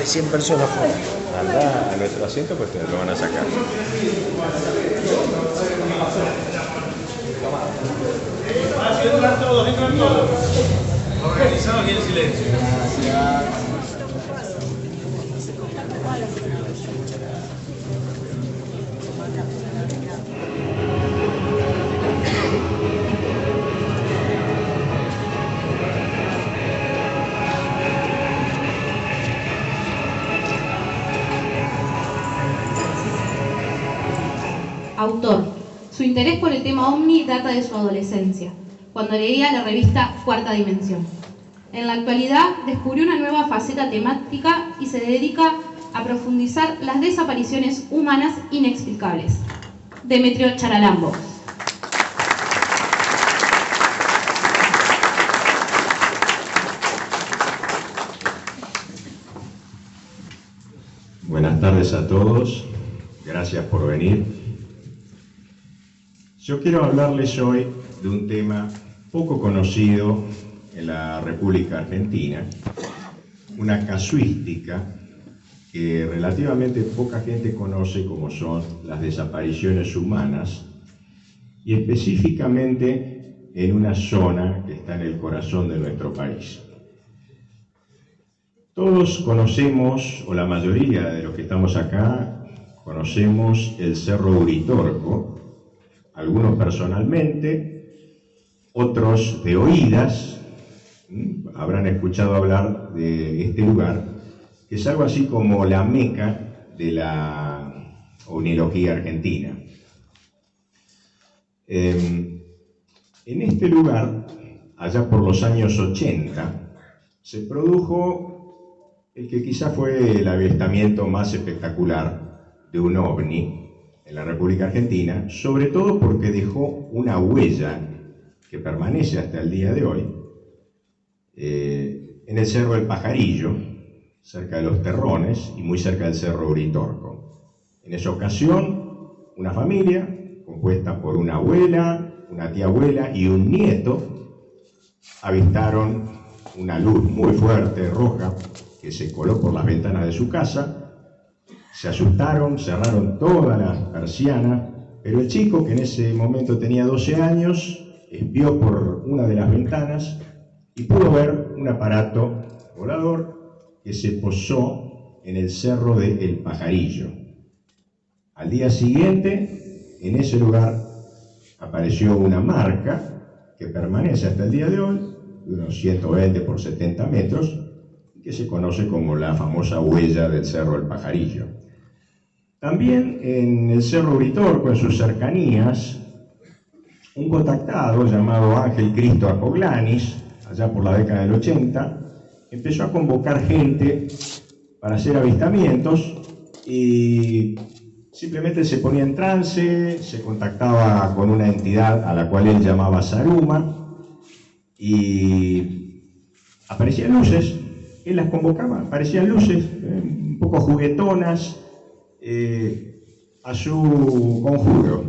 100 personas afuera. Anda a nuestro asiento, pues te lo van a sacar. Entran todos. Organizados y en silencio. Gracias. Autor. Su interés por el tema ovni data de su adolescencia, cuando leía la revista Cuarta Dimensión. En la actualidad descubrió una nueva faceta temática y se dedica a profundizar las desapariciones humanas inexplicables. Demetrio Charalambo. Buenas tardes a todos, gracias por venir. Yo quiero hablarles hoy de un tema poco conocido en la República Argentina, una casuística que relativamente poca gente conoce, como son las desapariciones humanas, y específicamente en una zona que está en el corazón de nuestro país. Todos conocemos, o la mayoría de los que estamos acá, conocemos el Cerro Uritorco, algunos personalmente, otros de oídas. Habrán escuchado hablar de este lugar, que es algo así como la meca de la ovniología argentina. En este lugar, allá por los años 80, se produjo el que quizá fue el avistamiento más espectacular de un ovni en la República Argentina, sobre todo porque dejó una huella que permanece hasta el día de hoy en el Cerro del Pajarillo, cerca de los Terrones y muy cerca del Cerro Uritorco. En esa ocasión, una familia compuesta por una abuela, una tía abuela y un nieto avistaron una luz muy fuerte, roja, que se coló por las ventanas de su casa. Se asustaron, cerraron todas las persianas, pero el chico, que en ese momento tenía 12 años, espió por una de las ventanas y pudo ver un aparato volador que se posó en el Cerro del Pajarillo. Al día siguiente, en ese lugar apareció una marca que permanece hasta el día de hoy, de unos 120 por 70 metros, que se conoce como la famosa huella del Cerro del Pajarillo. También en el Cerro Uritorco, en sus cercanías, un contactado llamado Ángel Cristo Acoglanis, allá por la década del 80, empezó a convocar gente para hacer avistamientos y simplemente se ponía en trance, se contactaba con una entidad a la cual él llamaba Saruma y aparecían luces, él las convocaba, aparecían luces un poco juguetonas, a su conjuro.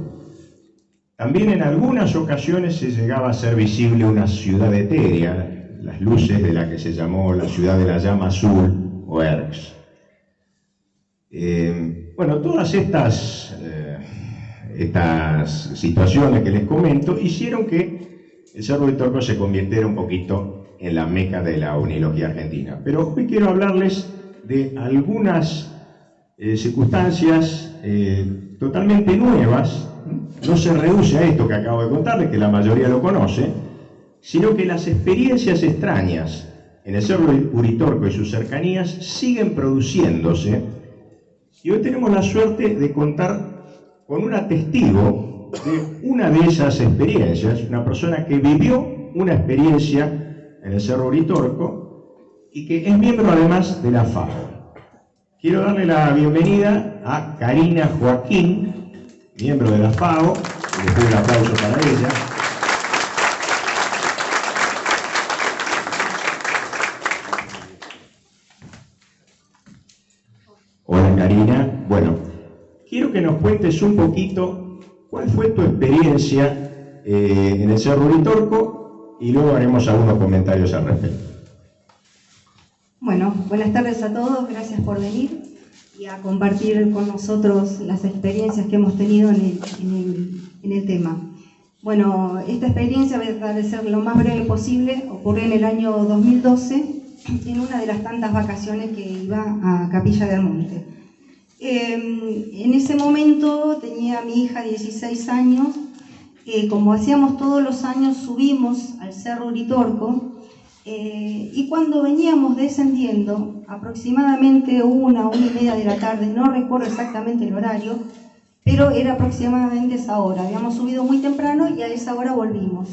También en algunas ocasiones se llegaba a hacer visible una ciudad etérea, las luces de la que se llamó la ciudad de la llama azul o ERX. Bueno, todas estas situaciones que les comento hicieron que el Cerro Uritorco se convirtiera un poquito en la meca de la ovniología argentina. Pero hoy quiero hablarles de algunas circunstancias totalmente nuevas. No se reduce a esto que acabo de contarles, que la mayoría lo conoce, sino que las experiencias extrañas en el Cerro Uritorco y sus cercanías siguen produciéndose, y hoy tenemos la suerte de contar con una testigo de una de esas experiencias, una persona que vivió una experiencia en el Cerro Uritorco y que es miembro además de la FAO. Quiero darle la bienvenida a Karina Joaquín, miembro de la FAO, y les doy un aplauso para ella. Hola Karina, bueno, quiero que nos cuentes un poquito cuál fue tu experiencia en el Cerro Uritorco y luego haremos algunos comentarios al respecto. Bueno, buenas tardes a todos, gracias por venir y a compartir con nosotros las experiencias que hemos tenido en el tema. Bueno, esta experiencia, voy a tratar de ser lo más breve posible, ocurrió en el año 2012, en una de las tantas vacaciones que iba a Capilla del Monte. En ese momento tenía a mi hija 16 años, como hacíamos todos los años, subimos al Cerro Uritorco, y cuando veníamos descendiendo, aproximadamente 1:30 de la tarde, no recuerdo exactamente el horario, pero era aproximadamente esa hora. Habíamos subido muy temprano y a esa hora volvimos.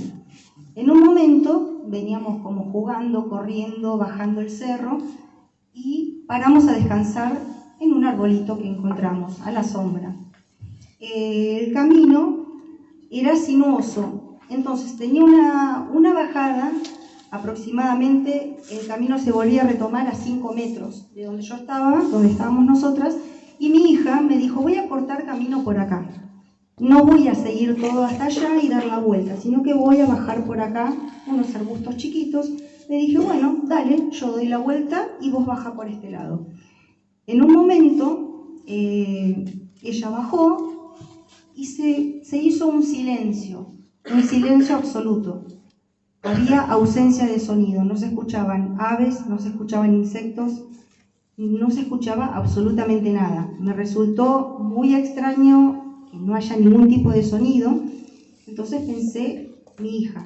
En un momento veníamos como jugando, corriendo, bajando el cerro y paramos a descansar en un arbolito que encontramos, a la sombra. El camino era sinuoso, entonces tenía una bajada. Aproximadamente el camino se volvía a retomar a 5 metros de donde yo estaba, donde estábamos nosotras, y mi hija me dijo: voy a cortar camino por acá, no voy a seguir todo hasta allá y dar la vuelta, sino que voy a bajar por acá unos arbustos chiquitos. Le dije: bueno, dale, yo doy la vuelta y vos baja por este lado. En un momento ella bajó y se hizo un silencio absoluto. Había ausencia de sonido, no se escuchaban aves, no se escuchaban insectos, no se escuchaba absolutamente nada. Me resultó muy extraño que no haya ningún tipo de sonido, entonces pensé: mi hija.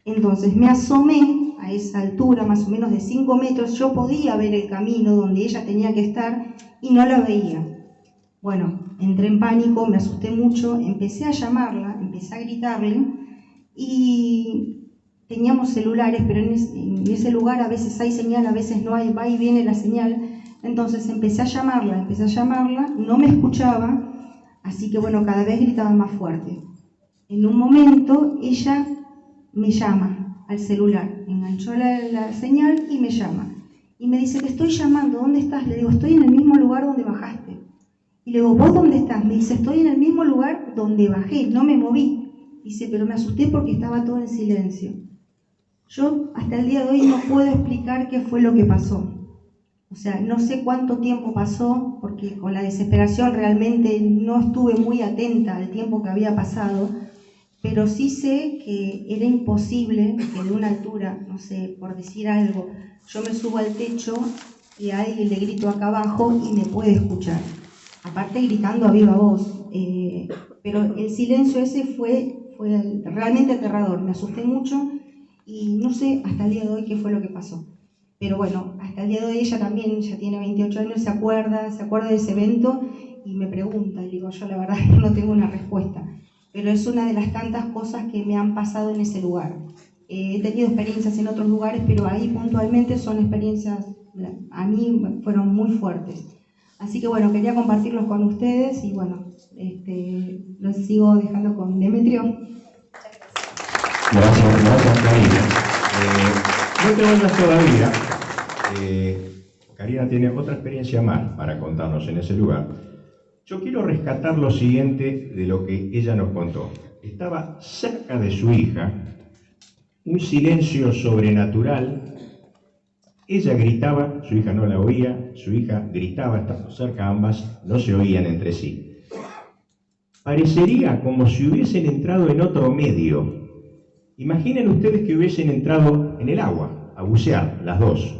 Entonces me asomé a esa altura, más o menos de 5 metros, yo podía ver el camino donde ella tenía que estar y no la veía. Bueno, entré en pánico, me asusté mucho, empecé a llamarla, empecé a gritarle. Y teníamos celulares, pero en ese lugar a veces hay señal, a veces no hay, va y viene la señal. Entonces empecé a llamarla, no me escuchaba, así que bueno, cada vez gritaba más fuerte. En un momento ella me llama al celular, enganchó la señal y me llama. Y me dice: te estoy llamando, ¿dónde estás? Le digo: estoy en el mismo lugar donde bajaste. Y le digo: ¿vos dónde estás? Me dice: estoy en el mismo lugar donde bajé, no me moví. Dice: pero me asusté porque estaba todo en silencio. Yo hasta el día de hoy no puedo explicar qué fue lo que pasó. O sea, no sé cuánto tiempo pasó, porque con la desesperación realmente no estuve muy atenta al tiempo que había pasado, pero sí sé que era imposible que de una altura, no sé, por decir algo, yo me subo al techo y a alguien le grito acá abajo y me puede escuchar. Aparte gritando a viva voz. Pero el silencio ese fue realmente aterrador, me asusté mucho y no sé hasta el día de hoy qué fue lo que pasó. Pero bueno, hasta el día de hoy ella también, ya tiene 28 años, se acuerda de ese evento y me pregunta, y digo: yo la verdad no tengo una respuesta, pero es una de las tantas cosas que me han pasado en ese lugar. He tenido experiencias en otros lugares, pero ahí puntualmente son experiencias, a mí fueron muy fuertes. Así que bueno, quería compartirlos con ustedes y bueno, los sigo dejando con Demetrio. Gracias Karina. No te vayas todavía. Karina tiene otra experiencia más para contarnos en ese lugar. Yo quiero rescatar lo siguiente de lo que ella nos contó. Estaba cerca de su hija, un silencio sobrenatural. Ella gritaba, su hija no la oía, su hija gritaba, estando cerca ambas, no se oían entre sí. Parecería como si hubiesen entrado en otro medio. Imaginen ustedes que hubiesen entrado en el agua, a bucear, las dos.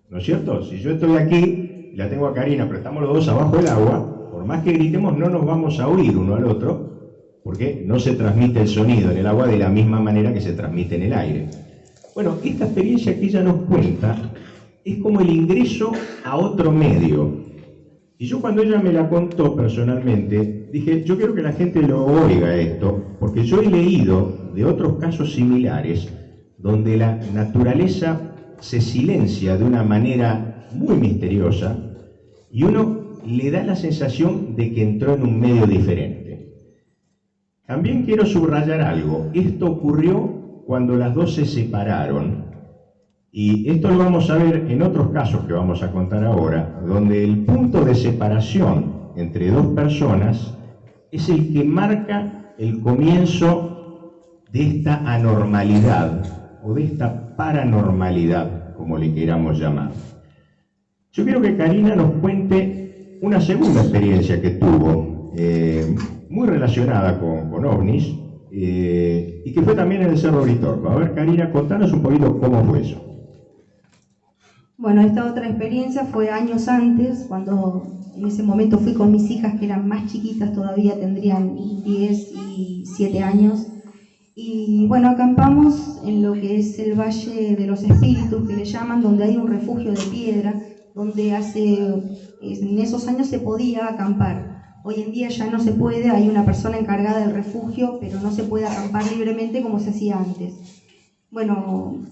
¿No es cierto? Si yo estoy aquí, la tengo a Karina, pero estamos los dos abajo del agua, por más que gritemos no nos vamos a oír uno al otro, porque no se transmite el sonido en el agua de la misma manera que se transmite en el aire. Bueno, esta experiencia que ella nos cuenta es como el ingreso a otro medio. Y yo cuando ella me la contó personalmente, dije: yo quiero que la gente lo oiga esto, porque yo he leído de otros casos similares donde la naturaleza se silencia de una manera muy misteriosa y uno le da la sensación de que entró en un medio diferente. También quiero subrayar algo. Esto ocurrió cuando las dos se separaron, y esto lo vamos a ver en otros casos que vamos a contar ahora, donde el punto de separación entre dos personas es el que marca el comienzo de esta anormalidad o de esta paranormalidad como le queramos llamar. Yo quiero que Karina nos cuente una segunda experiencia que tuvo, muy relacionada con ovnis, y que fue también en el Cerro Uritorco. A ver, Karina, contanos un poquito cómo fue eso. Bueno, esta otra experiencia fue años antes, cuando en ese momento fui con mis hijas que eran más chiquitas todavía, tendrían 10 y 7 años. Y bueno, acampamos en lo que es el Valle de los Espíritus, que le llaman, donde hay un refugio de piedra, donde en esos años se podía acampar. Hoy en día ya no se puede, hay una persona encargada del refugio, pero no se puede acampar libremente como se hacía antes. Bueno,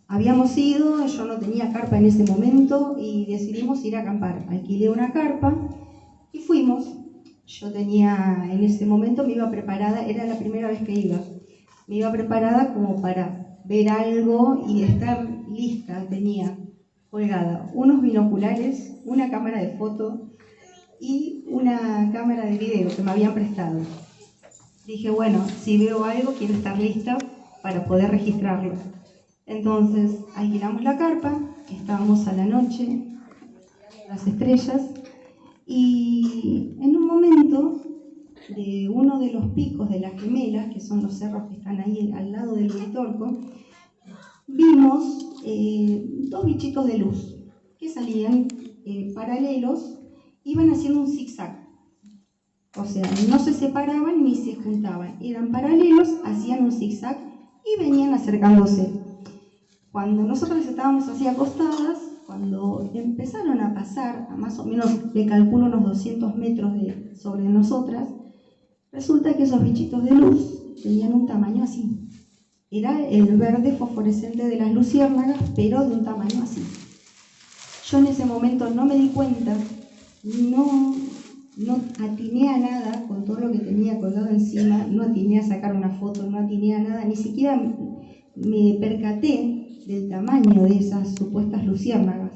habíamos ido, yo no tenía carpa en ese momento y decidimos ir a acampar. Alquilé una carpa y fuimos. Yo tenía, en ese momento me iba preparada, era la primera vez que iba. Me iba preparada como para ver algo y estar lista. Tenía colgada unos binoculares, una cámara de foto y una cámara de video que me habían prestado. Dije, bueno, si veo algo quiero estar lista para poder registrarlo. Entonces alquilamos la carpa, estábamos a la noche, las estrellas, y en un momento de uno de los picos de las Gemelas, que son los cerros que están ahí al lado del Uritorco, vimos dos bichitos de luz que salían paralelos, iban haciendo un zigzag. O sea, no se separaban ni se juntaban, eran paralelos, hacían un zigzag y venían acercándose. Cuando nosotros estábamos así acostadas, cuando empezaron a pasar, a más o menos, le calculo unos 200 metros sobre nosotras, resulta que esos bichitos de luz tenían un tamaño así. Era el verde fosforescente de las luciérnagas, pero de un tamaño así. Yo en ese momento no me di cuenta, no atiné a nada con todo lo que tenía colgado encima, no atiné a sacar una foto, no atiné a nada, ni siquiera me percaté del tamaño de esas supuestas luciérnagas.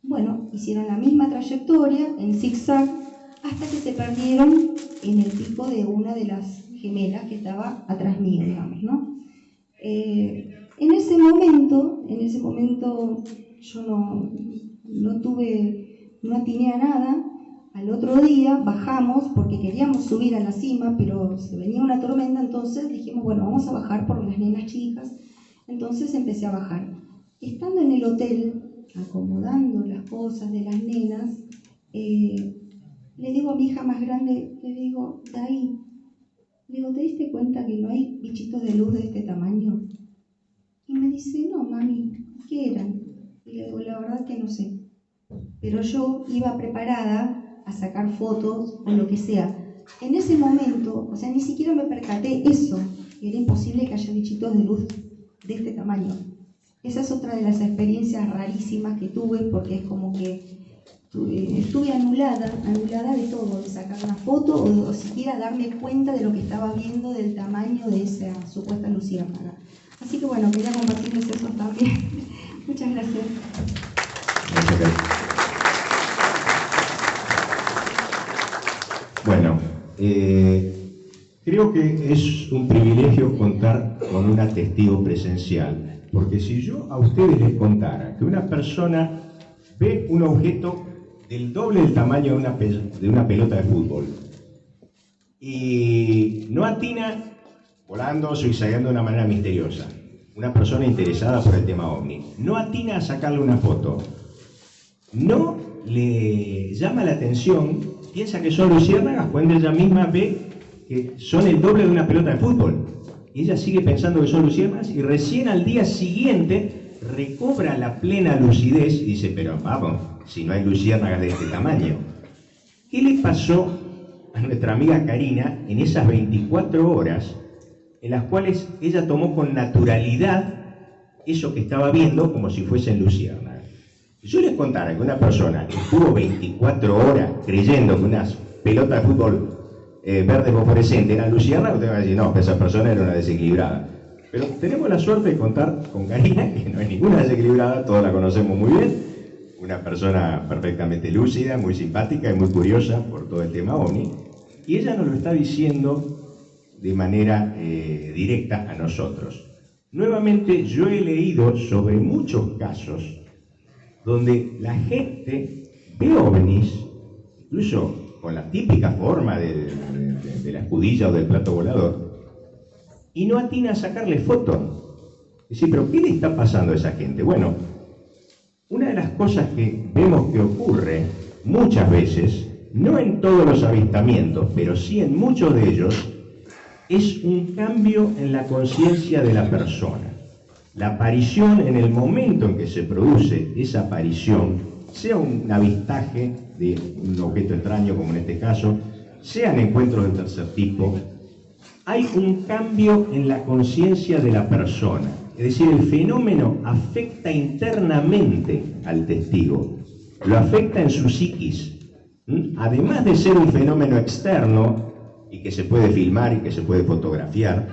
Bueno, hicieron la misma trayectoria en zigzag hasta que se perdieron en el pico de una de las gemelas que estaba atrás mío, digamos, ¿no? En ese momento yo no atiné a nada. Al otro día bajamos porque queríamos subir a la cima, pero se venía una tormenta, entonces dijimos, bueno, vamos a bajar por las nenas chicas. Entonces empecé a bajar. Estando en el hotel, acomodando las cosas de las nenas, le digo a mi hija más grande, le digo, Dai, ¿te diste cuenta que no hay bichitos de luz de este tamaño? Y me dice, no, mami, ¿qué eran? Y le digo, la verdad que no sé. Pero yo iba preparada a sacar fotos o lo que sea. En ese momento, o sea, ni siquiera me percaté eso. Era imposible que haya bichitos de luz de este tamaño. Esa es otra de las experiencias rarísimas que tuve, porque es como que estuve anulada de todo, de sacar una foto o siquiera darme cuenta de lo que estaba viendo, del tamaño de esa supuesta luciérnaga. Así que bueno, quería compartirles eso también. Muchas gracias. Muchas gracias. Bueno, creo que es un privilegio contar con una testigo presencial, porque si yo a ustedes les contara que una persona ve un objeto del doble del tamaño de una pelota de fútbol y no atina, volando, zigzagueando de una manera misteriosa, una persona interesada por el tema ovni, no atina a sacarle una foto, no le llama la atención, piensa que son luciérnagas cuando ella misma ve que son el doble de una pelota de fútbol. Y ella sigue pensando que son luciérnagas y recién al día siguiente recobra la plena lucidez y dice, pero vamos, si no hay luciérnagas de este tamaño. ¿Qué le pasó a nuestra amiga Karina en esas 24 horas en las cuales ella tomó con naturalidad eso que estaba viendo como si fuesen luciérnagas? Si yo les contara que una persona estuvo 24 horas creyendo que unas pelotas de fútbol verde fosforescente eran luciérnagas, ustedes van a decir, no, que esa persona era una desequilibrada. Pero tenemos la suerte de contar con Karina, que no es ninguna desequilibrada, todos la conocemos muy bien, una persona perfectamente lúcida, muy simpática y muy curiosa por todo el tema OVNI, y ella nos lo está diciendo de manera directa a nosotros. Nuevamente, yo he leído sobre muchos casos donde la gente ve ovnis, incluso con la típica forma de la escudilla o del plato volador, y no atina a sacarle fotos. Es decir, ¿pero qué le está pasando a esa gente? Bueno, una de las cosas que vemos que ocurre muchas veces, no en todos los avistamientos, pero sí en muchos de ellos, es un cambio en la conciencia de la persona. La aparición, en el momento en que se produce esa aparición, sea un avistaje de un objeto extraño, como en este caso, sean encuentros de tercer tipo, hay un cambio en la conciencia de la persona. Es decir, el fenómeno afecta internamente al testigo, lo afecta en su psiquis. Además de ser un fenómeno externo y que se puede filmar y que se puede fotografiar,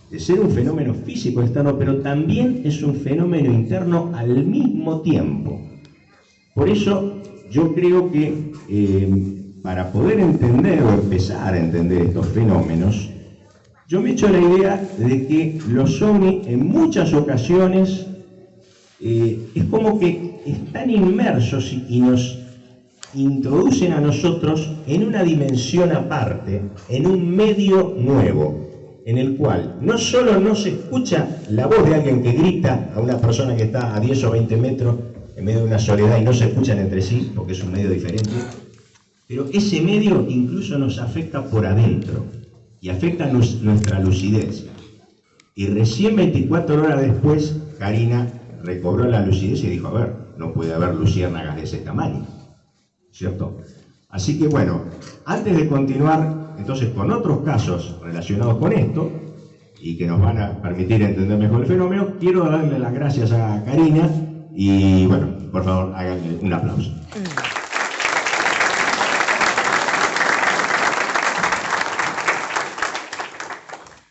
de ser un fenómeno físico externo, pero también es un fenómeno interno al mismo tiempo. Por eso yo creo que para poder entender o empezar a entender estos fenómenos, yo me echo la idea de que los ovnis en muchas ocasiones es como que están inmersos y nos introducen a nosotros en una dimensión aparte, en un medio nuevo, en el cual no solo no se escucha la voz de alguien que grita a una persona que está a 10 o 20 metros en medio de una soledad y no se escuchan entre sí, porque es un medio diferente, pero ese medio incluso nos afecta por adentro y afecta nuestra lucidez. Y recién 24 horas después, Karina recobró la lucidez y dijo, a ver, no puede haber luciérnagas de ese tamaño, ¿cierto? Así que bueno, antes de continuar entonces con otros casos relacionados con esto, y que nos van a permitir entender mejor el fenómeno, quiero darle las gracias a Karina, y bueno, por favor, háganle un aplauso.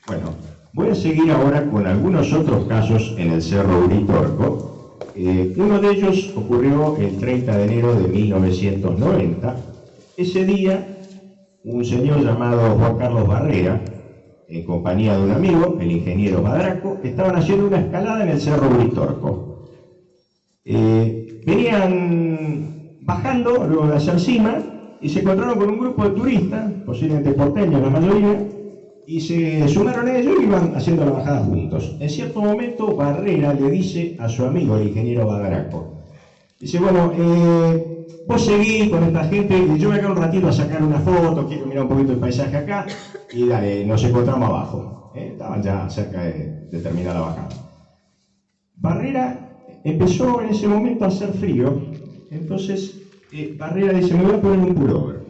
Bueno, voy a seguir ahora con algunos otros casos en el Cerro Uritorco. Uno de ellos ocurrió el 30 de enero de 1990. Ese día, un señor llamado Juan Carlos Barrera, en compañía de un amigo, el ingeniero Badraco, estaban haciendo una escalada en el Cerro Uritorco. Venían bajando luego de hacer cima y se encontraron con un grupo de turistas, posiblemente porteños la mayoría, y se sumaron a ellos y iban haciendo la bajada juntos. En cierto momento, Barrera le dice a su amigo, el ingeniero Badraco, dice, bueno, vos seguís con esta gente y yo voy acá un ratito a sacar una foto, quiero mirar un poquito el paisaje acá, y dale, nos encontramos abajo. Estaban ya cerca de terminar la bajada. Barrera empezó en ese momento a hacer frío, entonces Barrera dice, me voy a poner un pullover.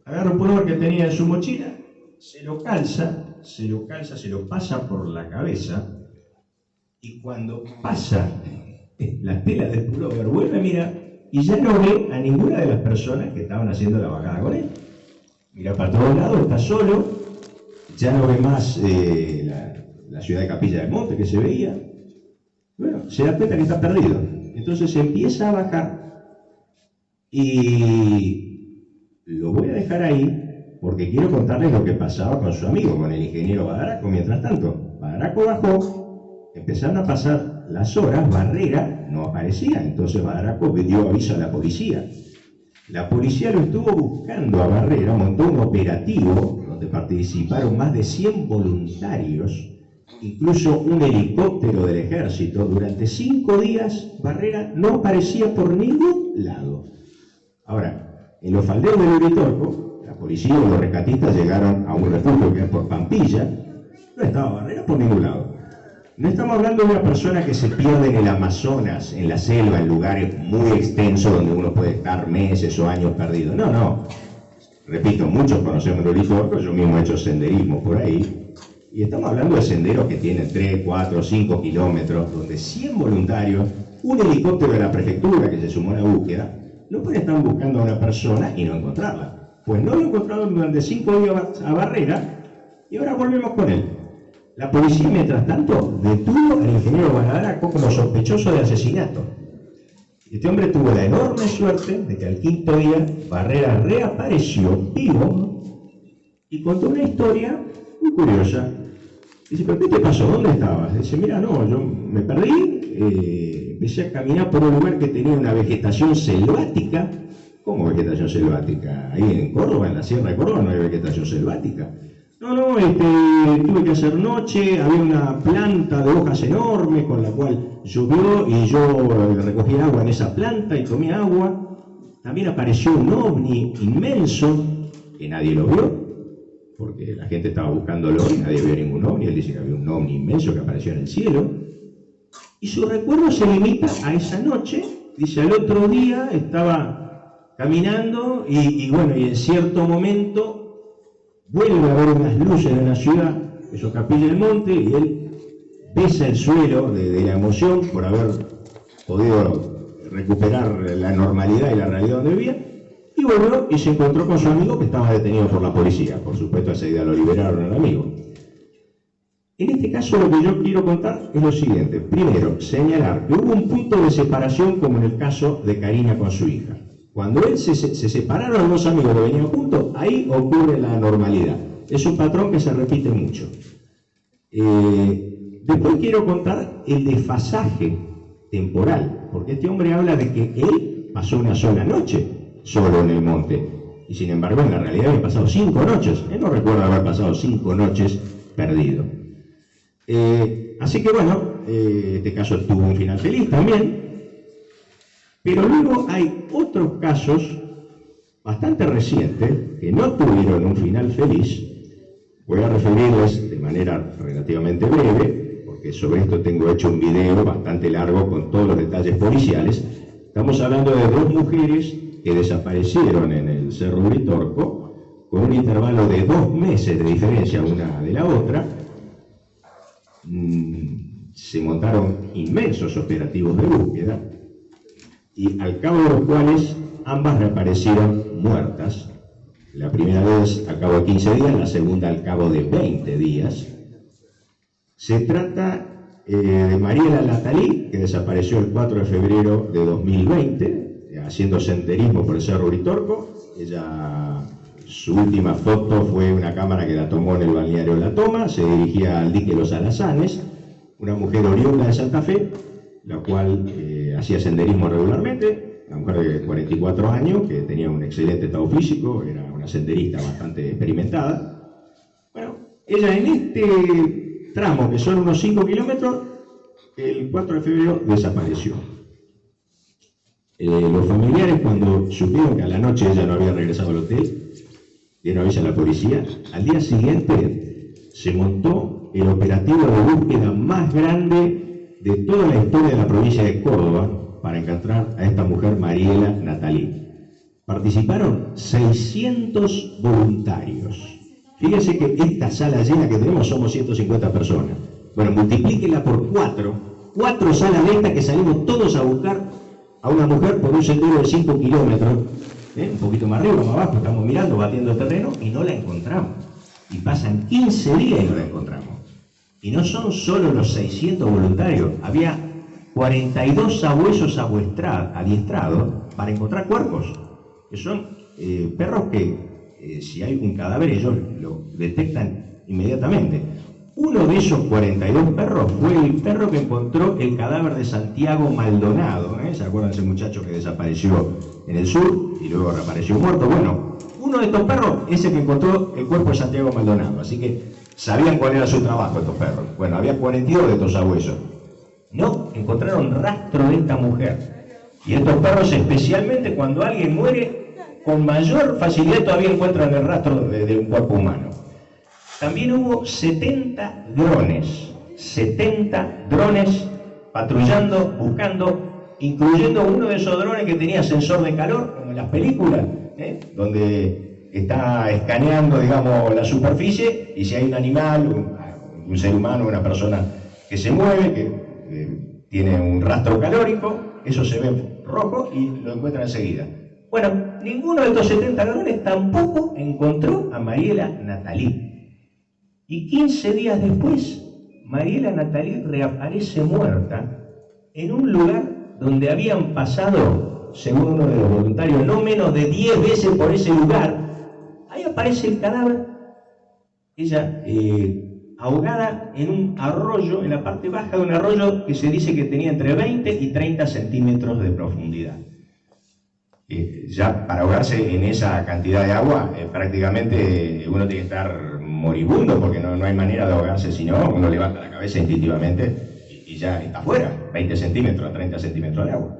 Agarra un pullover que tenía en su mochila, se lo calza, se lo pasa por la cabeza, y cuando pasa la tela del pullover, vuelve a mirar y ya no ve a ninguna de las personas que estaban haciendo la bajada con él. Mira para todos lados, está solo, ya no ve más la ciudad de Capilla del Monte que se veía. Bueno, se da cuenta que está perdido. Entonces empieza a bajar y lo voy a dejar ahí porque quiero contarles lo que pasaba con su amigo, con el ingeniero Badraco. Mientras tanto, Badraco bajó, empezaron a pasar las horas, Barrera no aparecía, entonces Badraco dio aviso a la policía. La policía lo estuvo buscando a Barrera, montó un operativo donde participaron más de 100 voluntarios, incluso un helicóptero del ejército. Durante 5 días Barrera no aparecía por ningún lado. Ahora, en los faldeos del Uritorco, la policía y los rescatistas llegaron a un refugio que es por Pampilla, no estaba Barrera por ningún lado. No estamos hablando de una persona que se pierde en el Amazonas, en la selva, en lugares muy extensos donde uno puede estar meses o años perdido. No, no. Repito, muchos conocemos el Uritorco, yo mismo he hecho senderismo por ahí. Y estamos hablando de senderos que tienen 3, 4, 5 kilómetros, donde 100 voluntarios, un helicóptero de la prefectura que se sumó a la búsqueda, no pueden estar buscando a una persona y no encontrarla. Pues no lo encontraron durante 5 días a Barrera y ahora volvemos con él. La policía, mientras tanto, detuvo al ingeniero Badraco como sospechoso de asesinato. Este hombre tuvo la enorme suerte de que al 5.º día Barrera reapareció vivo y contó una historia muy curiosa. Dice, ¿pero qué te pasó? ¿Dónde estabas? Dice, mira, no, yo me perdí, empecé a caminar por un lugar que tenía una vegetación selvática. ¿Cómo vegetación selvática? Ahí en Córdoba, en la Sierra de Córdoba, no hay vegetación selvática. No, tuve que hacer noche, había una planta de hojas enormes con la cual llovió y yo recogí agua en esa planta y tomé agua. También apareció un ovni inmenso que nadie lo vio, porque la gente estaba buscándolo y nadie vio ningún ovni. Él dice que había un ovni inmenso que apareció en el cielo. Y su recuerdo se limita a esa noche. Dice, al otro día estaba caminando y en cierto momento vuelve a ver unas luces en la ciudad, eso Capilla del Monte, y él besa el suelo de la emoción por haber podido recuperar la normalidad y la realidad donde vivía, y volvió y se encontró con su amigo que estaba detenido por la policía. Por supuesto, a ese día lo liberaron al amigo. En este caso, lo que yo quiero contar es lo siguiente. Primero, señalar que hubo un punto de separación, como en el caso de Karina con su hija. Cuando él se separaron los dos amigos que venían juntos, ahí ocurre la normalidad. Es un patrón que se repite mucho. Después quiero contar el desfasaje temporal, porque este hombre habla de que él pasó una sola noche solo en el monte, y sin embargo en la realidad había pasado 5 noches. Él no recuerda haber pasado 5 noches perdido. Así que este caso tuvo un final feliz también. Pero luego hay otros casos bastante recientes que no tuvieron un final feliz. Voy a referirles de manera relativamente breve, porque sobre esto tengo hecho un video bastante largo con todos los detalles policiales. Estamos hablando de 2 mujeres que desaparecieron en el Cerro Uritorco con un intervalo de 2 meses de diferencia una de la otra. Se montaron inmensos operativos de búsqueda, y al cabo de los cuales ambas reaparecieron muertas. La primera vez al cabo de 15 días, la segunda al cabo de 20 días. Se trata de Mariela Natalí, que desapareció el 4 de febrero de 2020, haciendo senderismo por el Cerro Uritorco. Su última foto fue una cámara que la tomó en el balneario La Toma, se dirigía al dique Los Alazanes, una mujer oriunda de Santa Fe, la cual hacía senderismo regularmente, una mujer de 44 años, que tenía un excelente estado físico, era una senderista bastante experimentada. Bueno, ella en este tramo, que son unos 5 kilómetros, el 4 de febrero desapareció. Los familiares, cuando supieron que a la noche ella no había regresado al hotel, dieron aviso a la policía. Al día siguiente se montó el operativo de búsqueda más grande de toda la historia de la provincia de Córdoba para encontrar a esta mujer, Mariela Natalí. Participaron 600 voluntarios. Fíjense que esta sala llena que tenemos somos 150 personas. Bueno, multiplíquenla por 4 salas de estas que salimos todos a buscar a una mujer por un sendero de 5 kilómetros, un poquito más arriba, más abajo, estamos mirando, batiendo el terreno y no la encontramos. Y pasan 15 días y no la encontramos. Y no son solo los 600 voluntarios, había 42 sabuesos adiestrados para encontrar cuerpos, que son perros que si hay un cadáver ellos lo detectan inmediatamente. Uno de esos 42 perros fue el perro que encontró el cadáver de Santiago Maldonado, ¿Se acuerdan de ese muchacho que desapareció en el sur y luego reapareció muerto? Bueno, uno de estos perros es el que encontró el cuerpo de Santiago Maldonado, así que sabían cuál era su trabajo estos perros. Bueno, había 42 de estos sabuesos. No encontraron rastro de esta mujer. Y estos perros, especialmente cuando alguien muere, con mayor facilidad todavía encuentran el rastro de un cuerpo humano. También hubo 70 drones patrullando, buscando, incluyendo uno de esos drones que tenía sensor de calor, como en las películas, donde está escaneando, digamos, la superficie, y si hay un animal, un ser humano, una persona que se mueve, que tiene un rastro calórico, eso se ve rojo y lo encuentran enseguida. Bueno, ninguno de estos 70 drones tampoco encontró a Mariela Natalí. Y 15 días después, Mariela Natalí reaparece muerta en un lugar donde habían pasado, según uno de los voluntarios, no menos de 10 veces por ese lugar. Ahí aparece el cadáver. Ella ahogada en un arroyo, en la parte baja de un arroyo que se dice que tenía entre 20 y 30 centímetros de profundidad. Ya para ahogarse en esa cantidad de agua, prácticamente uno tiene que estar moribundo, porque no hay manera de ahogarse, si no, uno levanta la cabeza instintivamente y ya está afuera, 20 centímetros a 30 centímetros de agua.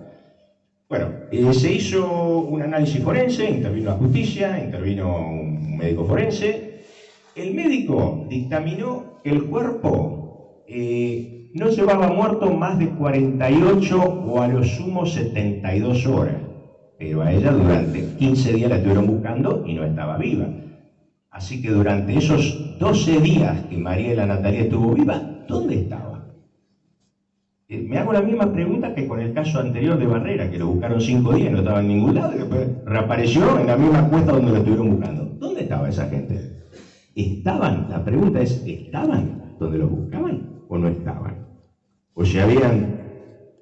Bueno, se hizo un análisis forense, intervino la justicia, intervino un médico forense. El médico dictaminó que el cuerpo no llevaba muerto más de 48 o a lo sumo 72 horas, pero a ella durante 15 días la estuvieron buscando y no estaba viva. Así que durante esos 12 días que Mariela Natalia estuvo viva, ¿dónde estaba? Me hago la misma pregunta que con el caso anterior de Barrera, que lo buscaron 5 días y no estaba en ningún lado, y después reapareció en la misma cuesta donde lo estuvieron buscando. ¿Dónde estaba esa gente? ¿Estaban? La pregunta es, ¿estaban donde los buscaban o no estaban? ¿O se habían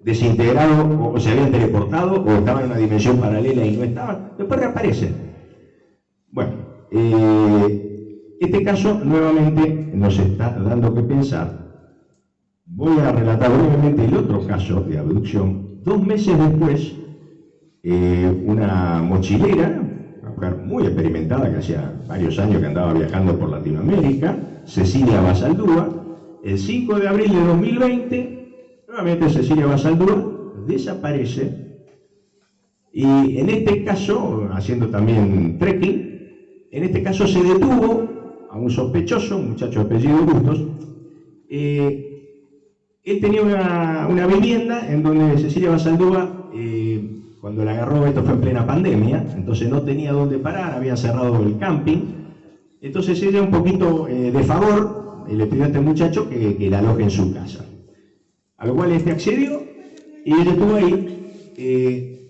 desintegrado, o se habían teleportado, o estaban en una dimensión paralela y no estaban? Después reaparecen. Bueno, este caso nuevamente nos está dando que pensar. Voy a relatar brevemente el otro caso de abducción. 2 meses después, una mochilera, una mujer muy experimentada, que hacía varios años que andaba viajando por Latinoamérica, Cecilia Basaldúa, el 5 de abril de 2020, nuevamente Cecilia Basaldúa desaparece, y en este caso, haciendo también trekking, en este caso se detuvo a un sospechoso, un muchacho de apellido Bustos. Él tenía una vivienda en donde Cecilia Basaldúa, cuando la agarró, esto fue en plena pandemia, entonces no tenía dónde parar, había cerrado el camping. Entonces ella, un poquito de favor, le pidió a este muchacho que la aloje en su casa. A lo cual este accedió y ella estuvo ahí.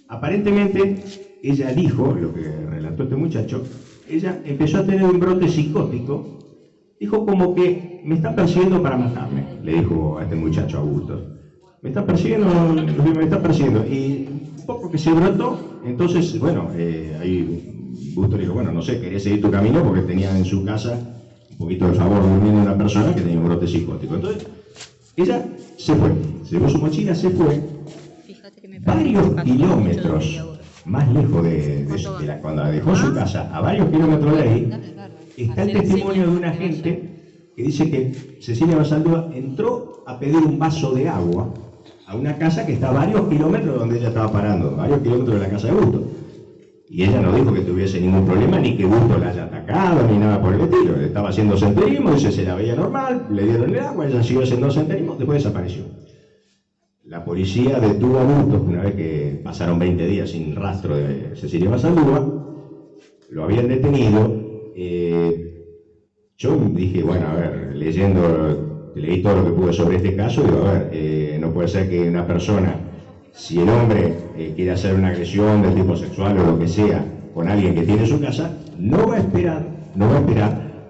Aparentemente, ella dijo, lo que relató este muchacho, ella empezó a tener un brote psicótico. Dijo como que me está persiguiendo para matarme, le dijo a este muchacho, a Bustos. Me está persiguiendo. Y un poco que se brotó, entonces, bueno, ahí Bustos le dijo, bueno, no sé, quería seguir tu camino, porque tenía en su casa un poquito de favor durmiendo una persona que tenía un brote psicótico. Entonces, ella se fue, se llevó su mochila, se fue, varios kilómetros más lejos cuando dejó su casa, a varios kilómetros de ahí, está el testimonio de una gente que dice que Cecilia Basaldúa entró a pedir un vaso de agua a una casa que está a varios kilómetros de donde ella estaba parando, varios kilómetros de la casa de Bustos. Y ella no dijo que tuviese ningún problema, ni que Bustos la haya atacado, ni nada por el estilo. Estaba haciendo senderismo, dice, se la veía normal, le dieron el agua, ella siguió haciendo senderismo, después desapareció. La policía detuvo a Bustos una vez que pasaron 20 días sin rastro de Cecilia Basaldúa, lo habían detenido. Yo dije, bueno, a ver, leí todo lo que pude sobre este caso, digo, a ver, no puede ser que una persona, si el hombre quiere hacer una agresión del tipo sexual o lo que sea con alguien que tiene en su casa, no va a esperar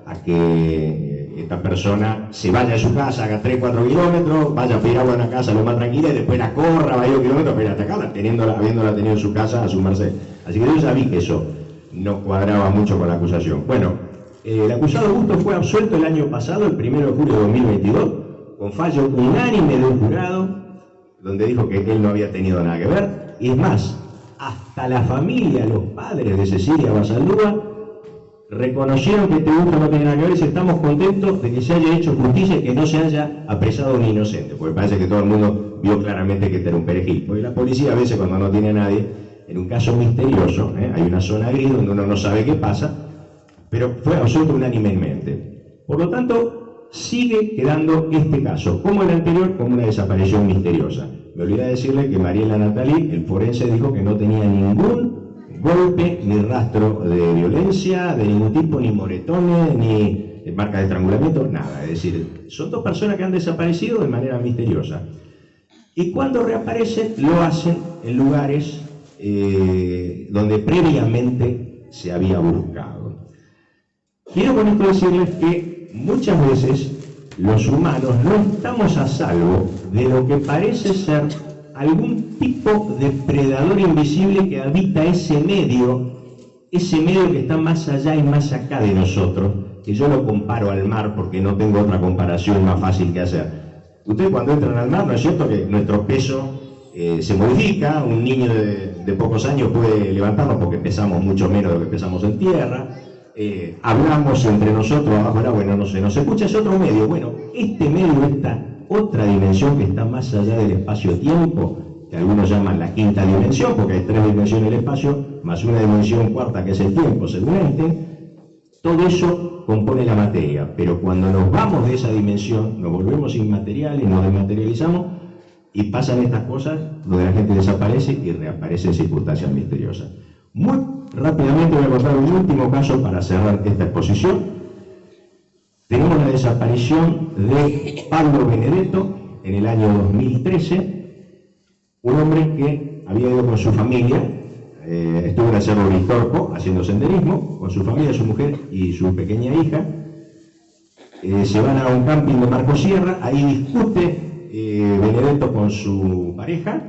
a que esta persona se vaya a su casa, haga 3-4 kilómetros, vaya a pedir agua en la casa lo más tranquila y después la corra varios kilómetros para ir hasta acá, habiéndola tenido en su casa a su merced. Así que yo ya vi que eso no cuadraba mucho con la acusación. Bueno, el acusado Bustos fue absuelto el año pasado, el 1 de julio de 2022, con fallo unánime de un jurado, donde dijo que él no había tenido nada que ver. Y es más, hasta la familia, los padres de Cecilia Basaldúa, reconocieron que este Bustos no tenía nada que ver y dice, estamos contentos de que se haya hecho justicia y que no se haya apresado a un inocente, porque parece que todo el mundo vio claramente que este era un perejil. Porque la policía a veces, cuando no tiene a nadie, en un caso misterioso, hay una zona gris donde uno no sabe qué pasa, pero fue absuelto unánimemente. Por lo tanto, sigue quedando este caso, como el anterior, como una desaparición misteriosa. Me olvidé decirle que Mariela Natalie, el forense, dijo que no tenía ningún golpe ni rastro de violencia, de ningún tipo, ni moretones, ni marcas de estrangulamiento, nada. Es decir, son 2 personas que han desaparecido de manera misteriosa. Y cuando reaparecen, lo hacen en lugares donde previamente se había buscado. Quiero con esto decirles que muchas veces los humanos no estamos a salvo de lo que parece ser algún tipo de predador invisible que habita ese medio ese medio que está más allá y más acá de nosotros, que yo lo comparo al mar porque no tengo otra comparación más fácil que hacer. Ustedes cuando entran al mar, ¿no es cierto que nuestro peso se modifica? Un niño de pocos años puede levantarnos porque pesamos mucho menos de lo que pesamos en tierra. Hablamos entre nosotros abajo del agua y no se nos escucha, es otro medio. Bueno, este medio, esta otra dimensión que está más allá del espacio-tiempo, que algunos llaman la quinta dimensión, porque hay 3 dimensiones del espacio, más una dimensión cuarta que es el tiempo, según Einstein, todo eso compone la materia, pero cuando nos vamos de esa dimensión, nos volvemos inmateriales, nos desmaterializamos, y pasan estas cosas donde la gente desaparece y reaparece en circunstancias misteriosas. Muy rápidamente voy a contar un último caso para cerrar esta exposición. Tenemos la desaparición de Pablo Benedetto en el año 2013, un hombre que había ido con su familia, estuvo en el Cerro Uritorco haciendo senderismo, con su familia, su mujer y su pequeña hija. Se van a un camping de Marcos Sierra, ahí discute Benedetto con su pareja,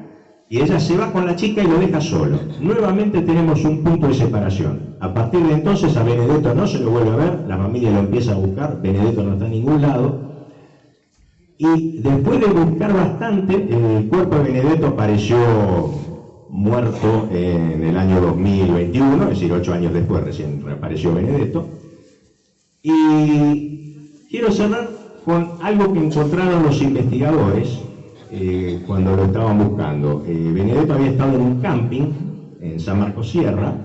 y ella se va con la chica y lo deja solo. Nuevamente tenemos un punto de separación. A partir de entonces a Benedetto no se lo vuelve a ver, la familia lo empieza a buscar, Benedetto no está en ningún lado. Y después de buscar bastante, el cuerpo de Benedetto apareció muerto en el año 2021, es decir, 8 años después recién reapareció Benedetto. Y quiero cerrar con algo que encontraron los investigadores cuando lo estaban buscando. Benedetto había estado en un camping en San Marcos Sierra.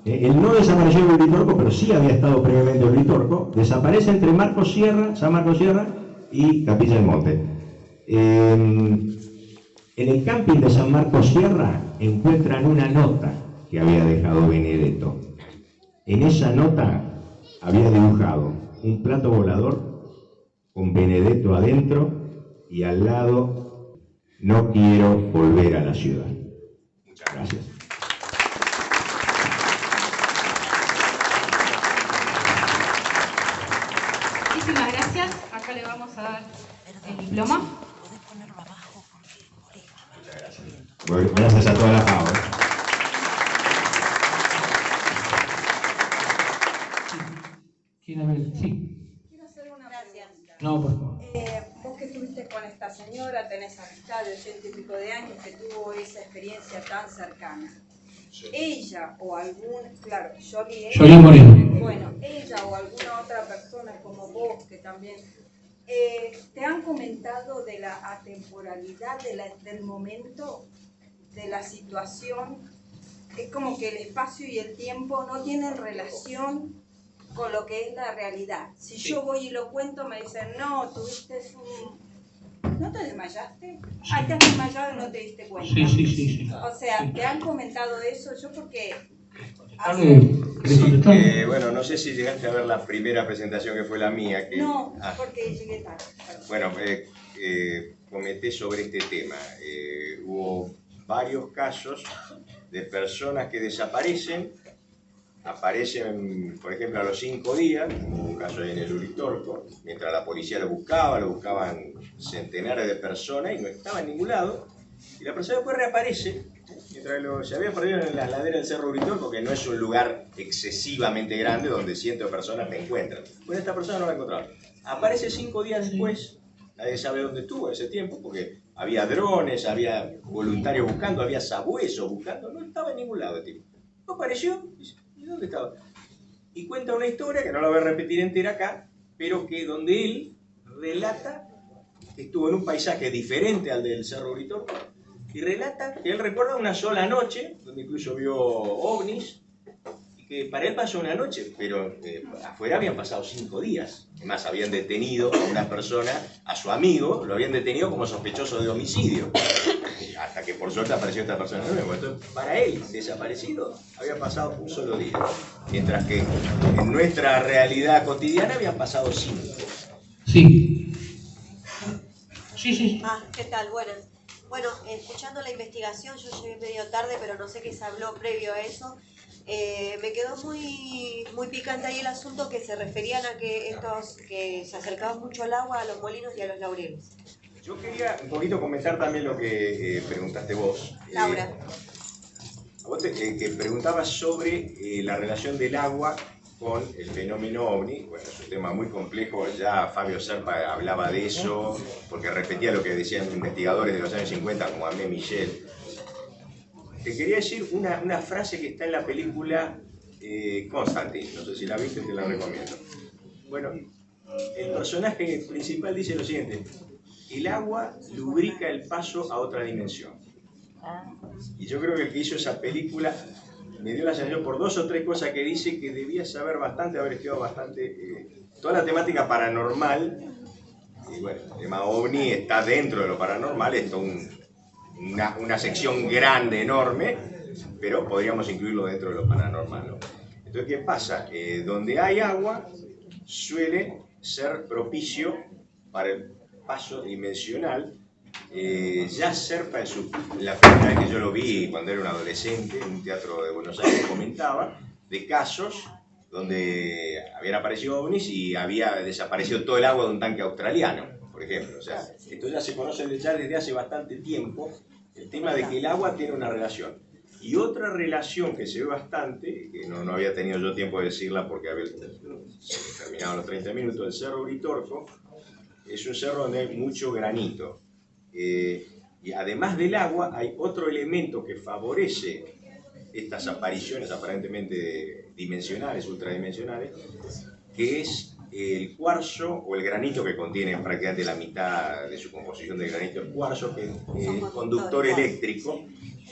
Él no desapareció en Uritorco, pero sí había estado previamente en Uritorco. Desaparece entre Marcos Sierra, San Marcos Sierra y Capilla del Monte. En el camping de San Marcos Sierra encuentran una nota que había dejado Benedetto. En esa nota había dibujado un plato volador con Benedetto adentro y al lado: no quiero volver a la ciudad. Muchas gracias. Muchísimas gracias. Acá le vamos a dar el diploma. Bueno, gracias a toda la FAO. ¿Quién habla? Sí. Quiero hacer una pregunta. No, por favor. Vos que estuviste con esta señora, tenés amistad de 80 y pico de años, que tuvo esa experiencia tan cercana. Sí. Ella o algún, claro, Jolie Moreno. Bueno, ella o alguna otra persona como vos que también te han comentado de la atemporalidad del momento, de la situación. Es como que el espacio y el tiempo no tienen relación con lo que es la realidad. Si yo voy y lo cuento, me dicen, no, tuviste ¿no te desmayaste? Ah, te has desmayado y no te diste cuenta. Sí. O sea, ¿te han comentado eso? Yo porque... Bueno, no sé si llegaste a ver la primera presentación que fue la mía. No, porque llegué tarde. Bueno, comenté sobre este tema. Hubo varios casos de personas que desaparecen, aparecen, por ejemplo, a los 5 días, como un caso en el Uritorco, mientras la policía lo buscaban centenares de personas y no estaba en ningún lado, y la persona después reaparece, mientras se había perdido en las laderas del Cerro Uritorco, que no es un lugar excesivamente grande donde cientos de personas me encuentran. Bueno, esta persona no la encontraron. Aparece 5 días después, nadie sabe dónde estuvo ese tiempo, porque había drones, había voluntarios buscando, había sabuesos buscando, no estaba en ningún lado el tipo. No apareció, ¿y dónde estaba? Y cuenta una historia, que no la voy a repetir entera acá, pero que donde él relata que estuvo en un paisaje diferente al del Cerro Uritorco, y relata que él recuerda una sola noche, donde incluso vio ovnis, y que para él pasó una noche, pero afuera habían pasado 5 días. Además, habían detenido a una persona, a su amigo, lo habían detenido como sospechoso de homicidio. Hasta que por suerte apareció esta persona de nuevo. Entonces, para él, desaparecido, había pasado un solo día. Mientras que en nuestra realidad cotidiana habían pasado 5. Sí. ¿Qué tal? Buenas. Bueno, escuchando la investigación, yo llegué medio tarde, pero no sé qué se habló previo a eso. Me quedó muy picante ahí el asunto que se referían a que se acercaban mucho al agua, a los molinos y a los laureles. Yo quería un poquito comentar también lo que preguntaste vos. Laura. Vos que preguntabas sobre la relación del agua con el fenómeno OVNI. Bueno, es un tema muy complejo, ya Fabio Serpa hablaba de eso, porque repetía lo que decían investigadores de los años 50, como Amé Michel. Te quería decir una frase que está en la película Constantine, no sé si la viste, te la recomiendo. Bueno, el personaje principal dice lo siguiente: el agua lubrica el paso a otra dimensión. Y yo creo que el que hizo esa película me dio la sensación por 2 o 3 cosas que dice que debía saber bastante, haber estudiado bastante toda la temática paranormal. Y bueno, el tema OVNI está dentro de lo paranormal, es toda una sección grande, enorme, pero podríamos incluirlo dentro de lo paranormal, ¿no? Entonces, ¿qué pasa? Donde hay agua suele ser propicio para el paso dimensional. Ya Serpa, la primera vez que yo lo vi cuando era un adolescente en un teatro de Buenos Aires, comentaba de casos donde habían aparecido ovnis y había desaparecido todo el agua de un tanque australiano, por ejemplo. O sea, esto ya se conoce ya desde hace bastante tiempo, el tema de que el agua tiene una relación. Y otra relación que se ve bastante, que no había tenido yo tiempo de decirla porque había terminado los 30 minutos, el Cerro Uritorco es un cerro donde hay mucho granito. Y además del agua hay otro elemento que favorece estas apariciones aparentemente dimensionales, ultradimensionales, que es el cuarzo o el granito, que contiene prácticamente la mitad de su composición de granito, el cuarzo, que es conductor eléctrico.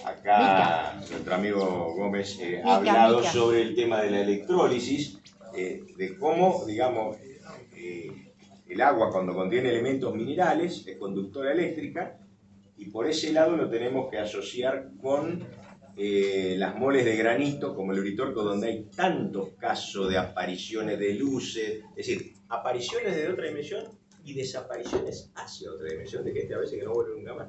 Acá nuestro amigo Gómez ha hablado sobre el tema de la electrólisis, de cómo, digamos, el agua, cuando contiene elementos minerales, es conductora eléctrica, y por ese lado lo tenemos que asociar con las moles de granito, como el Uritorco, donde hay tantos casos de apariciones de luces, es decir, apariciones de otra dimensión y desapariciones hacia otra dimensión, de gente a veces que no vuelve nunca más.